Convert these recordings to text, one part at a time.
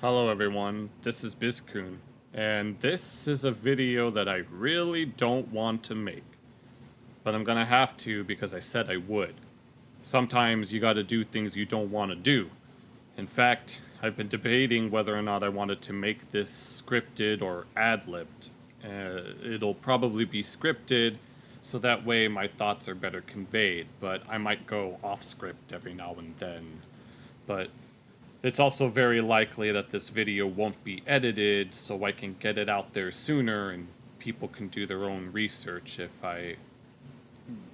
Hello everyone, this is Bizcoon, and this is a video that I really don't want to make. But I'm gonna have to because I said I would. Sometimes you gotta do things you don't want to do. In fact, I've been debating whether or not I wanted to make this scripted or ad-libbed. It'll probably be scripted, so that way my thoughts are better conveyed, but I might go off-script every now and then. But it's also very likely that this video won't be edited, so I can get it out there sooner and people can do their own research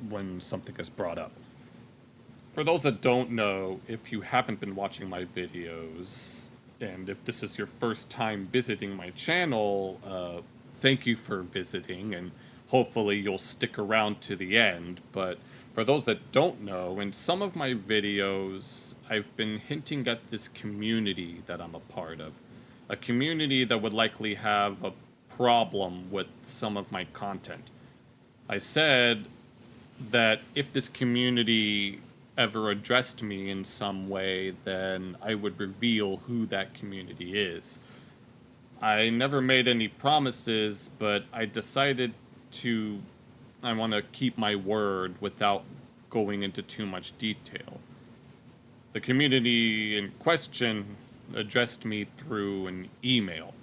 when something is brought up. For those that don't know, if you haven't been watching my videos, and if this is your first time visiting my channel, thank you for visiting, and hopefully you'll stick around to the end. But for those that don't know, in some of my videos, I've been hinting at this community that I'm a part of. A community that would likely have a problem with some of my content. I said that if this community ever addressed me in some way, then I would reveal who that community is. I never made any promises, but I decided I want to keep my word without going into too much detail. The community in question addressed me through an email.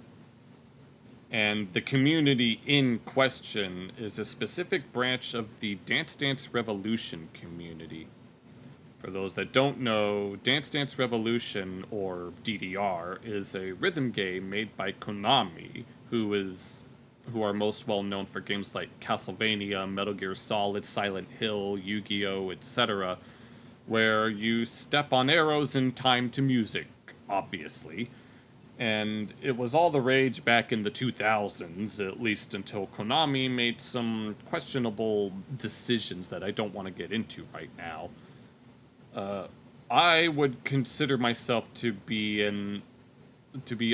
And the community in question is a specific branch of the Dance Dance Revolution community. For those that don't know, Dance Dance Revolution, or DDR, is a rhythm game made by Konami, who are most well known for games like Castlevania, Metal Gear Solid, Silent Hill, Yu-Gi-Oh!, etc., where you step on arrows in time to music, obviously. And it was all the rage back in the 2000s, at least until Konami made some questionable decisions that I don't want to get into right now. I would consider myself to be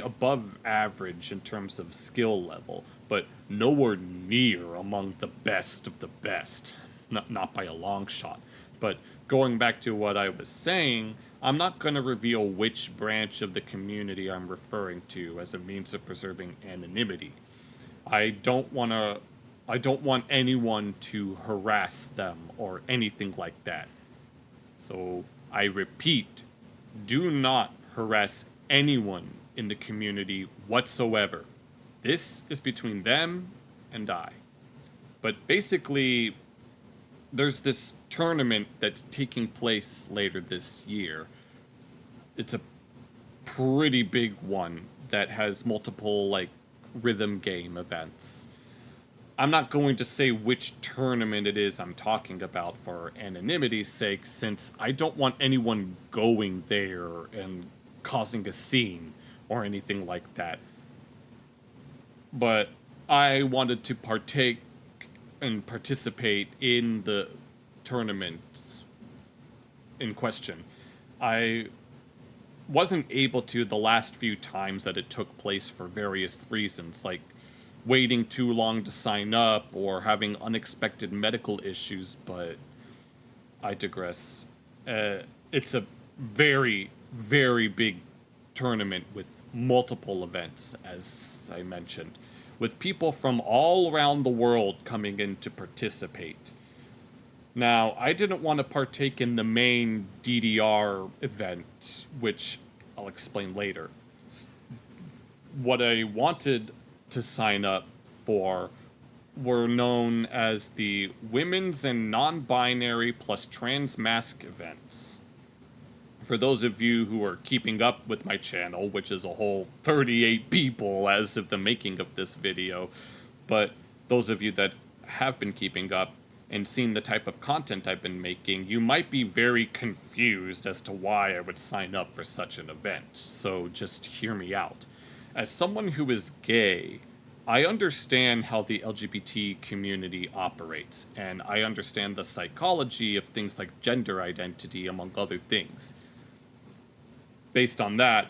above average in terms of skill level, but nowhere near among the best of the best. Not by a long shot. But going back to what I was saying, I'm not going to reveal which branch of the community I'm referring to as a means of preserving anonymity. I don't want anyone to harass them or anything like that. So, I repeat, do not harass anyone in the community whatsoever. This is between them and I. But basically, there's this tournament that's taking place later this year. It's a pretty big one that has multiple, rhythm game events. I'm not going to say which tournament it is I'm talking about for anonymity's sake, since I don't want anyone going there and causing a scene or anything like that. But I wanted to partake and participate in the tournament in question. I wasn't able to the last few times that it took place for various reasons, like waiting too long to sign up or having unexpected medical issues, but I digress. It's a very, very big tournament with multiple events, as I mentioned, with people from all around the world coming in to participate. Now, I didn't want to partake in the main DDR event, which I'll explain later. What I wanted to sign up for were known as the Women's and Non-Binary plus Trans Mask events. For those of you who are keeping up with my channel, which is a whole 38 people as of the making of this video, but those of you that have been keeping up and seen the type of content I've been making, you might be very confused as to why I would sign up for such an event, so just hear me out. As someone who is gay, I understand how the LGBT community operates, and I understand the psychology of things like gender identity, among other things. Based on that,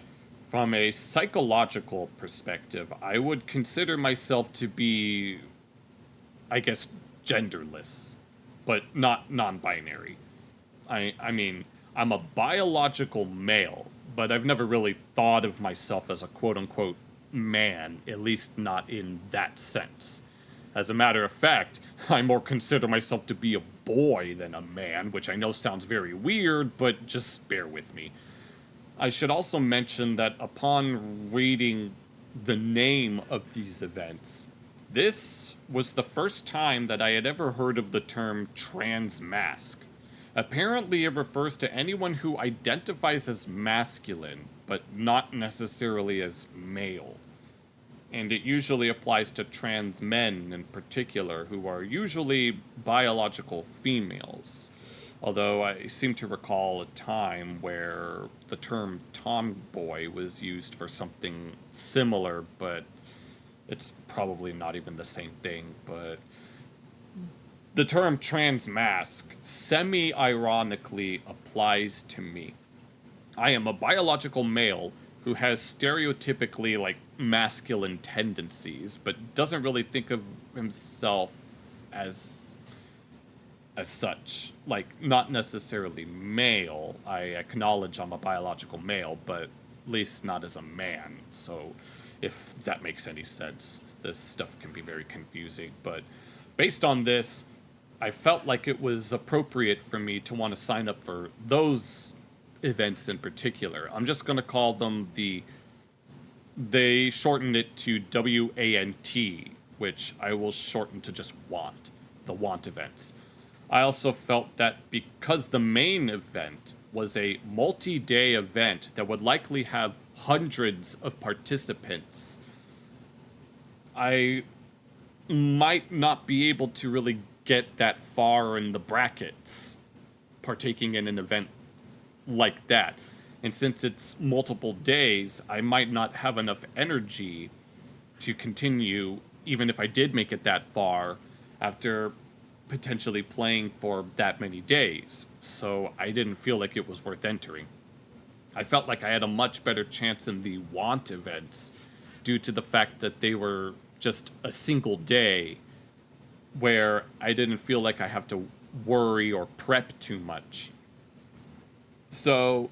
from a psychological perspective, I would consider myself to be, I guess, genderless, but not non-binary. I mean, I'm a biological male, but I've never really thought of myself as a quote-unquote man, at least not in that sense. As a matter of fact, I more consider myself to be a boy than a man, which I know sounds very weird, but just bear with me. I should also mention that upon reading the name of these events, this was the first time that I had ever heard of the term transmasc. Apparently, it refers to anyone who identifies as masculine, but not necessarily as male. And it usually applies to trans men in particular, who are usually biological females. Although I seem to recall a time where the term tomboy was used for something similar, but it's probably not even the same thing. But the term transmasc semi-ironically applies to me. I am a biological male who has stereotypically, like, masculine tendencies, but doesn't really think of himself as such. Like, not necessarily male. I acknowledge I'm a biological male, but at least not as a man. So, if that makes any sense, this stuff can be very confusing. But based on this, I felt like it was appropriate for me to want to sign up for those events in particular. I'm just going to call them they shortened it to WANT, which I will shorten to just WANT, the WANT events. I also felt that because the main event was a multi-day event that would likely have hundreds of participants, I might not be able to really get that far in the brackets partaking in an event like that. And since it's multiple days, I might not have enough energy to continue, even if I did make it that far, after potentially playing for that many days. So I didn't feel like it was worth entering. I felt like I had a much better chance in the want events due to the fact that they were just a single day where I didn't feel like I have to worry or prep too much. So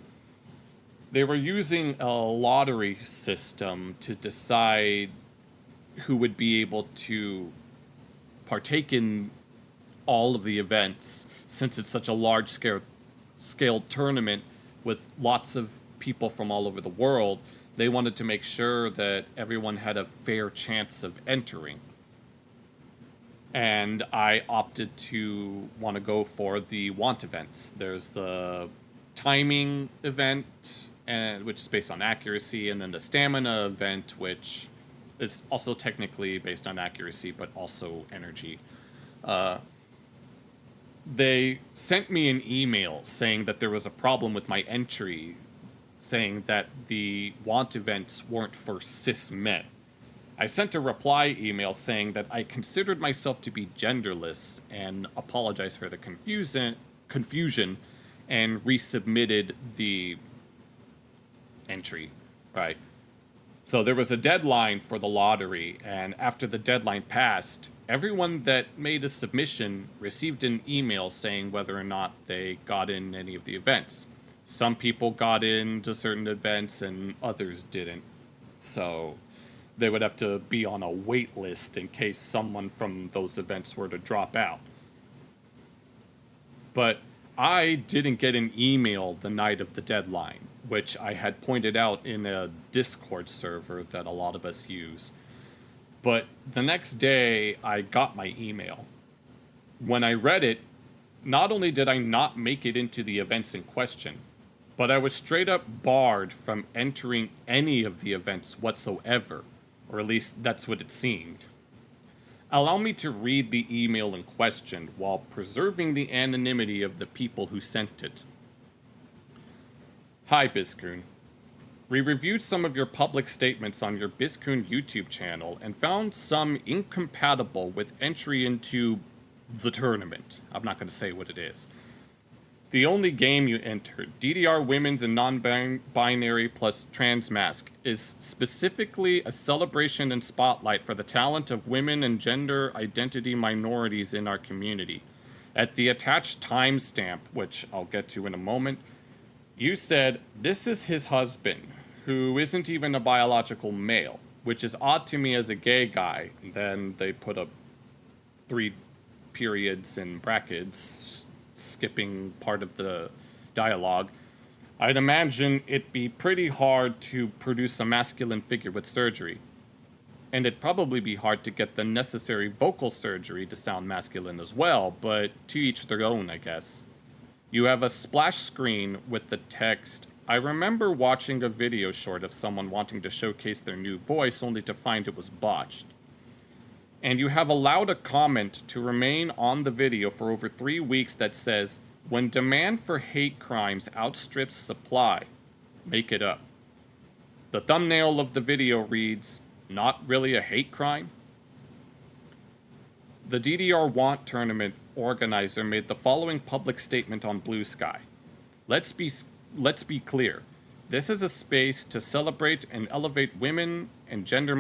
they were using a lottery system to decide who would be able to partake in all of the events, since it's such a large scale tournament with lots of people from all over the world. They wanted to make sure that everyone had a fair chance of entering. And I opted to want to go for the want events. There's the timing event, which is based on accuracy, and then the stamina event, which is also technically based on accuracy, but also energy. They sent me an email saying that there was a problem with my entry, saying that the want events weren't for cis men. I sent a reply email saying that I considered myself to be genderless and apologized for the confusion and resubmitted the entry, right? So there was a deadline for the lottery, and after the deadline passed, everyone that made a submission received an email saying whether or not they got in any of the events. Some people got into certain events and others didn't. So they would have to be on a wait list in case someone from those events were to drop out. But I didn't get an email the night of the deadline, which I had pointed out in a Discord server that a lot of us use. But the next day, I got my email. When I read it, not only did I not make it into the events in question, but I was straight up barred from entering any of the events whatsoever, or at least that's what it seemed. Allow me to read the email in question while preserving the anonymity of the people who sent it. Hi, Biscoon. We reviewed some of your public statements on your Biscoon YouTube channel and found some incompatible with entry into the tournament. I'm not going to say what it is. The only game you entered, DDR Women's and Non-Binary plus Transmasc, is specifically a celebration and spotlight for the talent of women and gender identity minorities in our community. At the attached timestamp, which I'll get to in a moment, You said, this is his husband, who isn't even a biological male, which is odd to me as a gay guy. And then they put up 3 periods in brackets, skipping part of the dialogue. I'd imagine it'd be pretty hard to produce a masculine figure with surgery. And it'd probably be hard to get the necessary vocal surgery to sound masculine as well, but to each their own, I guess. You have a splash screen with the text, I remember watching a video short of someone wanting to showcase their new voice only to find it was botched. And you have allowed a comment to remain on the video for over 3 weeks that says, when demand for hate crimes outstrips supply, make it up. The thumbnail of the video reads, not really a hate crime? The DDR Want tournament organizer made the following public statement on Blue Sky. Let's be clear. This is a space to celebrate and elevate women and gender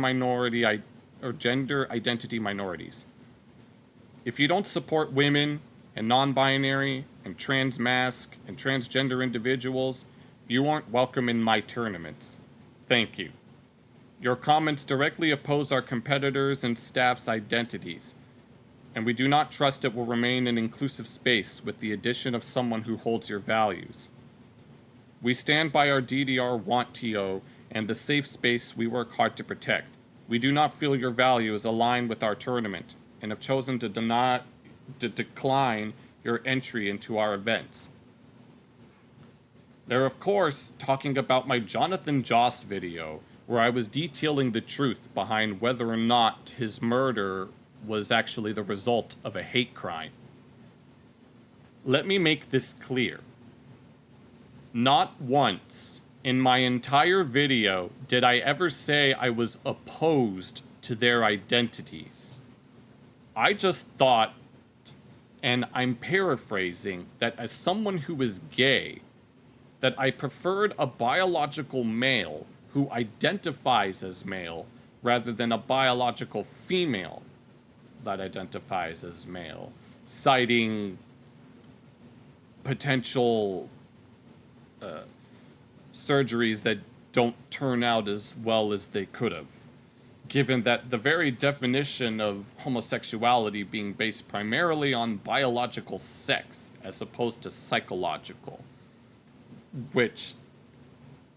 identity minorities. If you don't support women and non-binary and trans mask and transgender individuals, you aren't welcome in my tournaments. Thank you. Your comments directly oppose our competitors and staff's identities, and we do not trust it will remain an inclusive space with the addition of someone who holds your values. We stand by our DDR Want TO and the safe space we work hard to protect. We do not feel your values align with our tournament and have chosen to decline your entry into our events. They're of course talking about my Jonathan Joss video, where I was detailing the truth behind whether or not his murder was actually the result of a hate crime. Let me make this clear. Not once in my entire video did I ever say I was opposed to their identities. I just thought, and I'm paraphrasing, that as someone who is gay, that I preferred a biological male who identifies as male rather than a biological female that identifies as male, citing potential surgeries that don't turn out as well as they could have, given that the very definition of homosexuality being based primarily on biological sex as opposed to psychological, which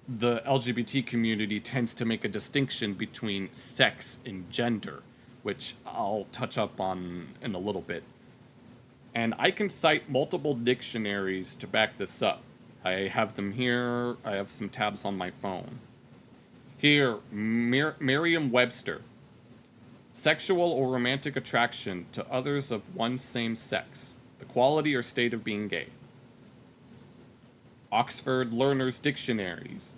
the LGBT community tends to make a distinction between sex and gender, which I'll touch up on in a little bit. And I can cite multiple dictionaries to back this up. I have them here. I have some tabs on my phone. Here, Merriam-Webster. Sexual or romantic attraction to others of one's same sex. The quality or state of being gay. Oxford Learner's Dictionaries.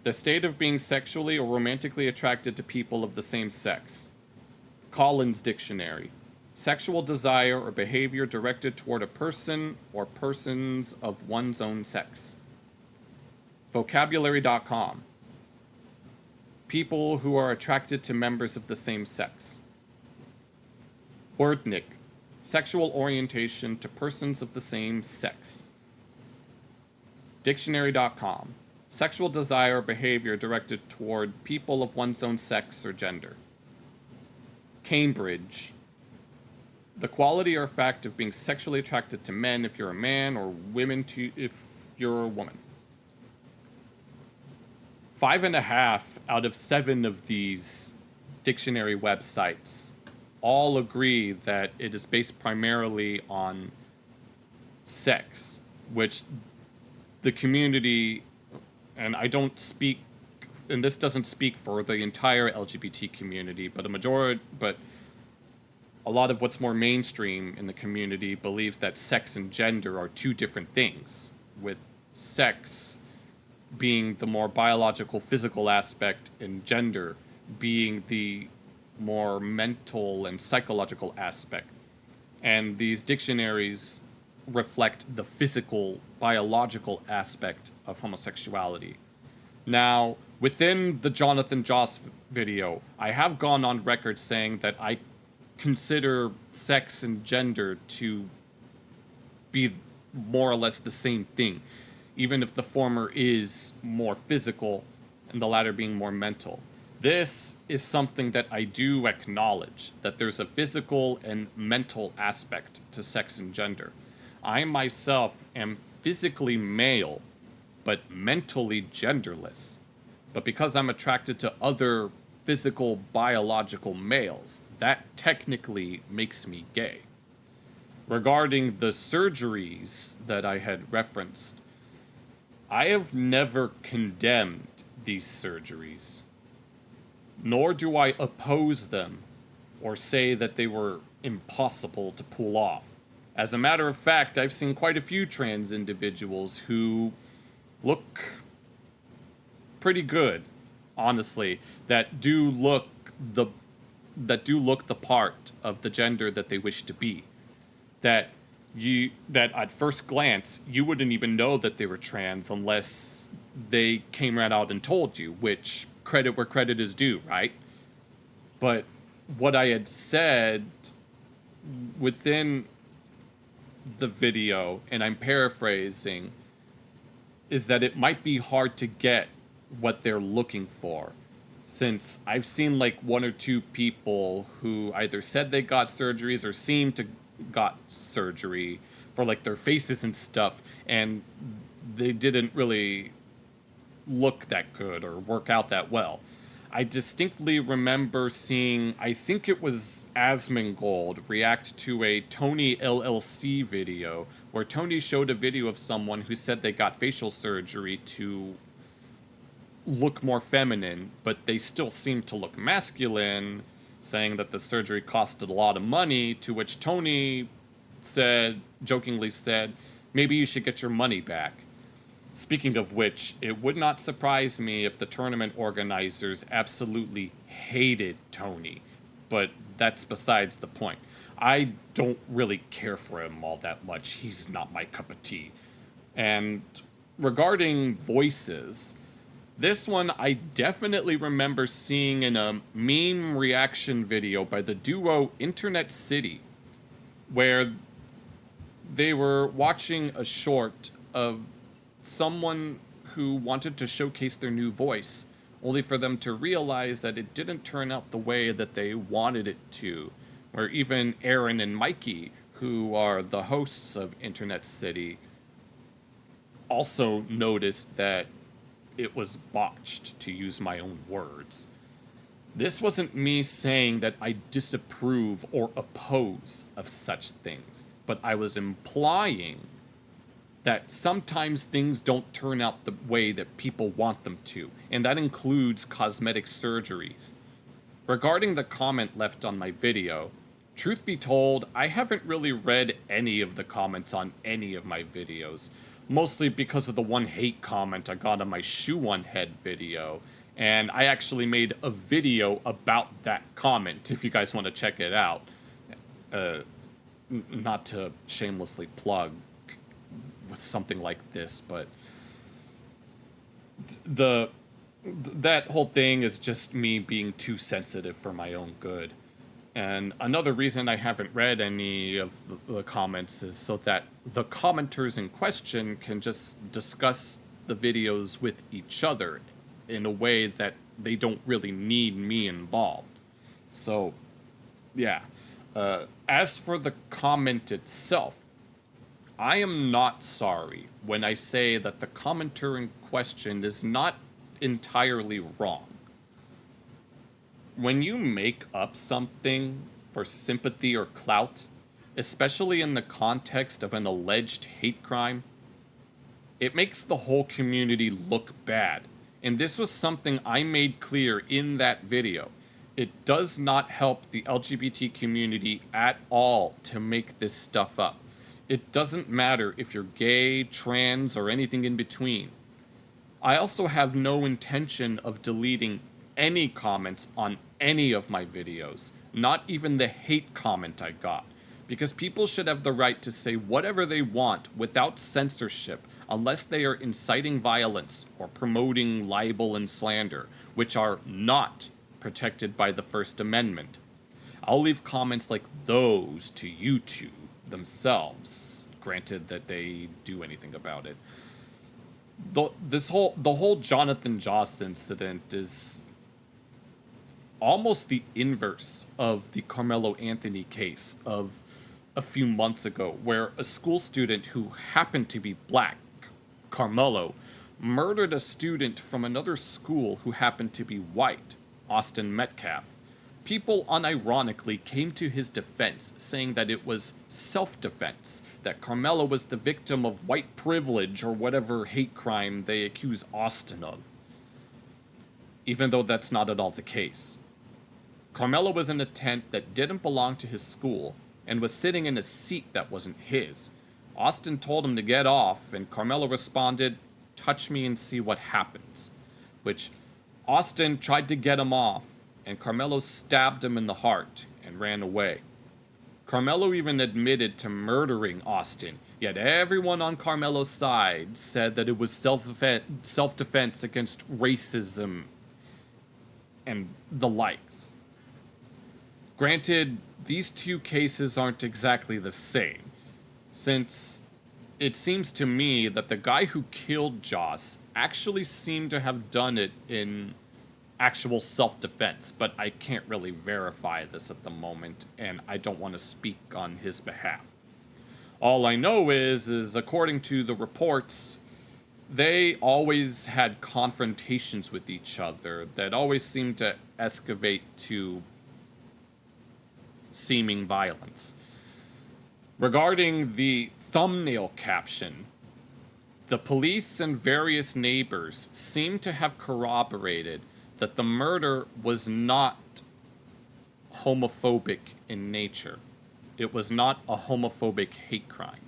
The state of being sexually or romantically attracted to people of the same sex. Collins Dictionary. Sexual desire or behavior directed toward a person or persons of one's own sex. Vocabulary.com. People who are attracted to members of the same sex. Wordnik. Sexual orientation to persons of the same sex. Dictionary.com. Sexual desire or behavior directed toward people of one's own sex or gender. Cambridge. The quality or fact of being sexually attracted to men if you're a man, or women if you're a woman. 5.5 out of 7 of these dictionary websites all agree that it is based primarily on sex, which the community, and I don't speak, and this doesn't speak for the entire LGBT community, but a lot of what's more mainstream in the community believes that sex and gender are 2 different things, with sex being the more biological, physical aspect, and gender being the more mental and psychological aspect. And these dictionaries reflect the physical, biological aspect of homosexuality. Now, within the Jonathan Joss video, I have gone on record saying that I consider sex and gender to be more or less the same thing, even if the former is more physical and the latter being more mental. This is something that I do acknowledge, that there's a physical and mental aspect to sex and gender. I myself am physically male, but mentally genderless. But because I'm attracted to other physical, biological males, that technically makes me gay. Regarding the surgeries that I had referenced, I have never condemned these surgeries, nor do I oppose them or say that they were impossible to pull off. As a matter of fact, I've seen quite a few trans individuals who look pretty good, honestly, that do look the part of the gender that they wish to be. That at first glance you wouldn't even know that they were trans unless they came right out and told you, which credit where credit is due, right? But what I had said within the video, and I'm paraphrasing, is that it might be hard to get what they're looking for, since I've seen like one or two people who either said they got surgeries or seemed to got surgery for like their faces and stuff, and they didn't really look that good or work out that well. I distinctly remember seeing, I think it was Asmongold, react to a Tony LLC video where Tony showed a video of someone who said they got facial surgery to look more feminine, but they still seemed to look masculine, saying that the surgery costed a lot of money, to which Tony jokingly said, maybe you should get your money back. Speaking of which, it would not surprise me if the tournament organizers absolutely hated Tony, but that's besides the point. I don't really care for him all that much. He's not my cup of tea. And regarding voices, this one I definitely remember seeing in a meme reaction video by the duo Internet City, where they were watching a short of someone who wanted to showcase their new voice, only for them to realize that it didn't turn out the way that they wanted it to. Where even Aaron and Mikey, who are the hosts of Internet City, also noticed that it was botched, to use my own words. This wasn't me saying that I disapprove or oppose of such things, but I was implying that sometimes things don't turn out the way that people want them to, and that includes cosmetic surgeries. Regarding the comment left on my video, truth be told, I haven't really read any of the comments on any of my videos, mostly because of the one hate comment I got on my Shoe on Head video, and I actually made a video about that comment, if you guys want to check it out. Not to shamelessly plug with something like this, but that whole thing is just me being too sensitive for my own good. And another reason I haven't read any of the comments is so that the commenters in question can just discuss the videos with each other in a way that they don't really need me involved. So, yeah. As for the comment itself, I am not sorry when I say that the commenter in question is not entirely wrong. When you make up something for sympathy or clout, especially in the context of an alleged hate crime, it makes the whole community look bad. And this was something I made clear in that video. It does not help the LGBT community at all to make this stuff up. It doesn't matter if you're gay, trans, or anything in between. I also have no intention of deleting any comments on any of my videos, not even the hate comment I got, because people should have the right to say whatever they want without censorship unless they are inciting violence or promoting libel and slander, which are not protected by the First Amendment. I'll leave comments like those to YouTube themselves, granted that they do anything about it. the whole Jonathan Joss incident is almost the inverse of the Carmelo Anthony case of a few months ago, where a school student who happened to be black, Carmelo, murdered a student from another school who happened to be white, Austin Metcalf. People unironically came to his defense, saying that it was self-defense, that Carmelo was the victim of white privilege or whatever hate crime they accuse Austin of, even though that's not at all the case. Carmelo was in a tent that didn't belong to his school and was sitting in a seat that wasn't his. Austin told him to get off, and Carmelo responded, "Touch me and see what happens," which Austin tried to get him off, and Carmelo stabbed him in the heart and ran away. Carmelo even admitted to murdering Austin, yet everyone on Carmelo's side said that it was self-defense against racism and the likes. Granted, these two cases aren't exactly the same, since it seems to me that the guy who killed Joss actually seemed to have done it in actual self-defense, but I can't really verify this at the moment, and I don't want to speak on his behalf. All I know is according to the reports, they always had confrontations with each other that always seemed to escalate to seeming violence. Regarding the thumbnail caption, the police and various neighbors seem to have corroborated that the murder was not homophobic in nature. It was not a homophobic hate crime.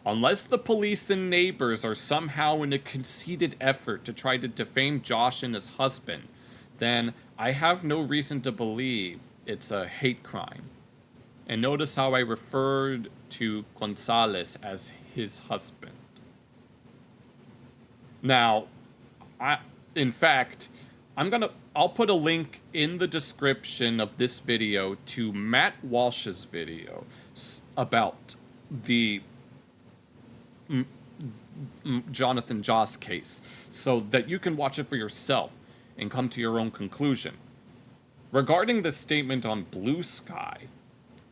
Unless the police and neighbors are somehow in a conceited effort to try to defame Josh and his husband, then I have no reason to believe it's a hate crime. And notice how I referred to Gonzalez as his husband. Now, in fact, I'll put a link in the description of this video to Matt Walsh's video about the Jonathan Joss case, so that you can watch it for yourself and come to your own conclusion. Regarding the statement on Blue Sky,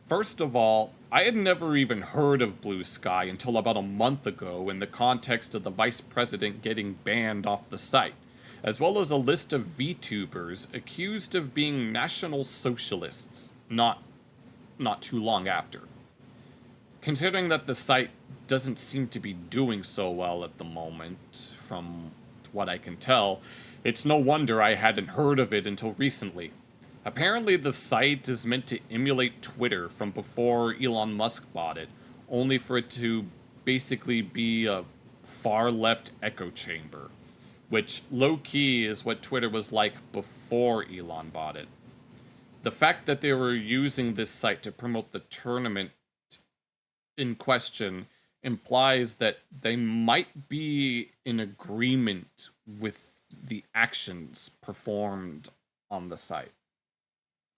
first of all, I had never even heard of Blue Sky until about a month ago in the context of the vice president getting banned off the site, as well as a list of VTubers accused of being National Socialists not too long after. Considering that the site doesn't seem to be doing so well at the moment, from what I can tell, it's no wonder I hadn't heard of it until recently. Apparently the site is meant to emulate Twitter from before Elon Musk bought it, only for it to basically be a far-left echo chamber, which low-key is what Twitter was like before Elon bought it. The fact that they were using this site to promote the tournament in question implies that they might be in agreement with the actions performed on the site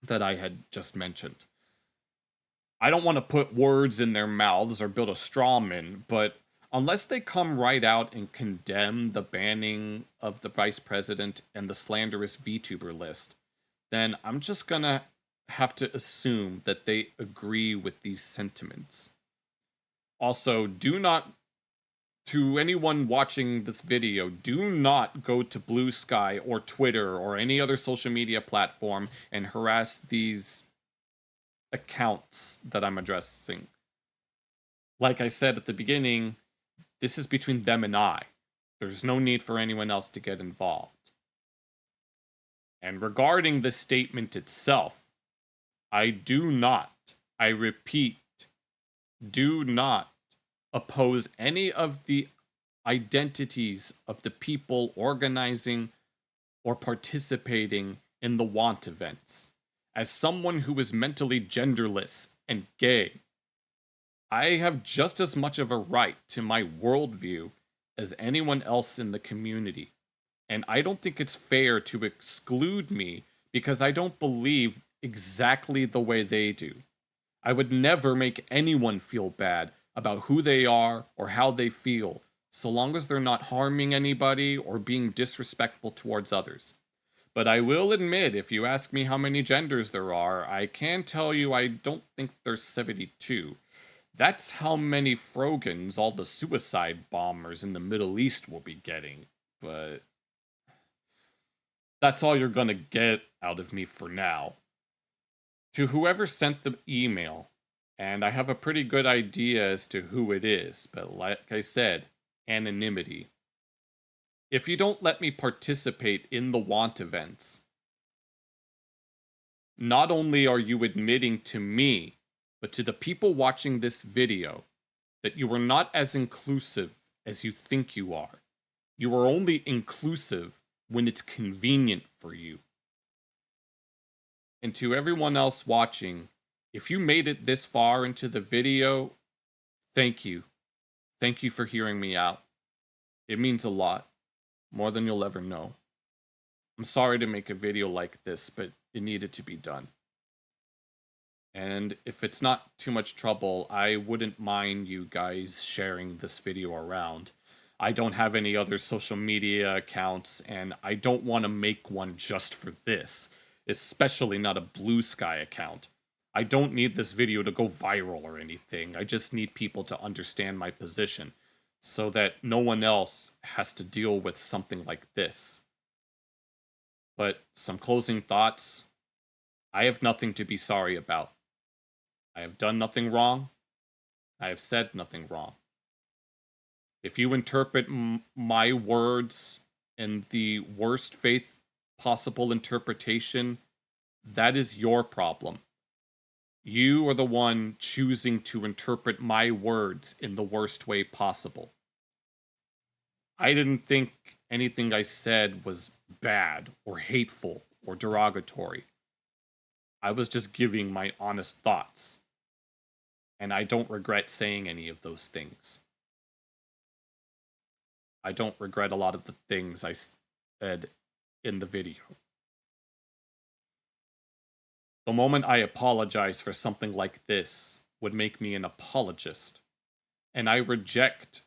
that I had just mentioned. I don't want to put words in their mouths or build a straw man, but unless they come right out and condemn the banning of the vice president and the slanderous VTuber list, then I'm just gonna have to assume that they agree with these sentiments. Also, to anyone watching this video, do not go to Blue Sky or Twitter or any other social media platform and harass these accounts that I'm addressing. Like I said at the beginning, this is between them and I. There's no need for anyone else to get involved. And regarding the statement itself, I repeat, do not oppose any of the identities of the people organizing or participating in the want events. As someone who is mentally genderless and gay, I have just as much of a right to my worldview as anyone else in the community. And I don't think it's fair to exclude me because I don't believe exactly the way they do. I would never make anyone feel bad about who they are or how they feel so long as they're not harming anybody or being disrespectful towards others. But I will admit, if you ask me how many genders there are, I can tell you I don't think there's 72. That's how many Frogans all the suicide bombers in the Middle East will be getting. But that's all you're gonna get out of me for now. To whoever sent the email, and I have a pretty good idea as to who it is, but like I said, anonymity. If you don't let me participate in the want events, not only are you admitting to me, but to the people watching this video, that you are not as inclusive as you think you are. You are only inclusive when it's convenient for you. And to everyone else watching, if you made it this far into the video, thank you. Thank you for hearing me out. It means a lot, more than you'll ever know. I'm sorry to make a video like this, but it needed to be done. And if it's not too much trouble, I wouldn't mind you guys sharing this video around. I don't have any other social media accounts, and I don't want to make one just for this, especially not a Blue Sky account. I don't need this video to go viral or anything. I just need people to understand my position, so that no one else has to deal with something like this. But some closing thoughts. I have nothing to be sorry about. I have done nothing wrong. I have said nothing wrong. If you interpret my words in the worst faith possible interpretation, that is your problem. You are the one choosing to interpret my words in the worst way possible. I didn't think anything I said was bad or hateful or derogatory. I was just giving my honest thoughts. And I don't regret saying any of those things. I don't regret a lot of the things I said in the video. The moment I apologize for something like this would make me an apologist. And I reject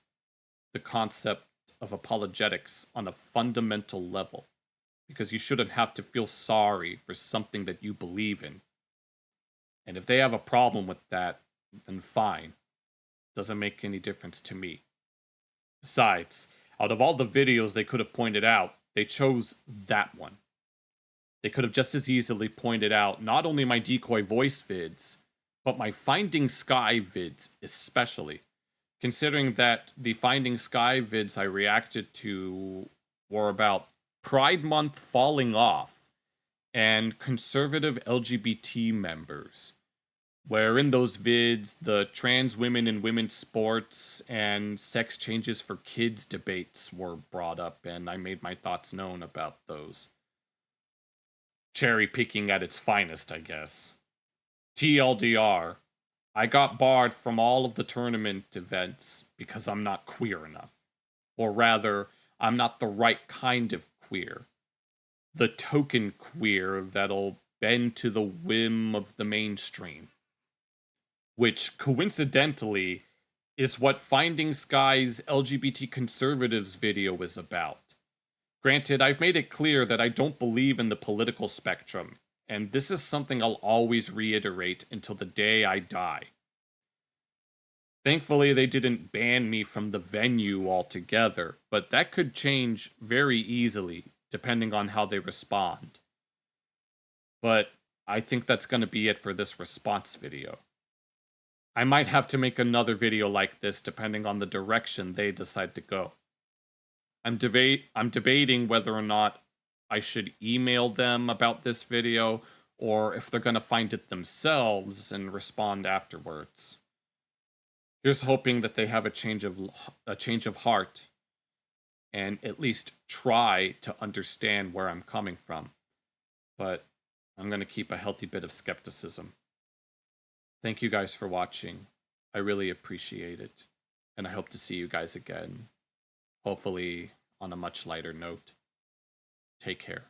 the concept of apologetics on a fundamental level, because you shouldn't have to feel sorry for something that you believe in. And if they have a problem with that, then fine. Doesn't make any difference to me. Besides, out of all the videos they could have pointed out, they chose that one. They could have just as easily pointed out not only my decoy voice vids, but my Finding Sky vids especially. Considering that the Finding Sky vids I reacted to were about Pride Month falling off and conservative LGBT members, where in those vids, the trans women in women's sports and sex changes for kids debates were brought up, and I made my thoughts known about those. Cherry picking at its finest, I guess. TLDR, I got barred from all of the tournament events because I'm not queer enough. Or rather, I'm not the right kind of queer. The token queer that'll bend to the whim of the mainstream. Which, coincidentally, is what Finding Sky's LGBT conservatives video is about. Granted, I've made it clear that I don't believe in the political spectrum, and this is something I'll always reiterate until the day I die. Thankfully, they didn't ban me from the venue altogether, but that could change very easily, depending on how they respond. But I think that's going to be it for this response video. I might have to make another video like this depending on the direction they decide to go. I'm debating whether or not I should email them about this video, or if they're going to find it themselves and respond afterwards. Here's hoping that they have a change of heart and at least try to understand where I'm coming from. But I'm going to keep a healthy bit of skepticism. Thank you guys for watching. I really appreciate it. And I hope to see you guys again. Hopefully on a much lighter note. Take care.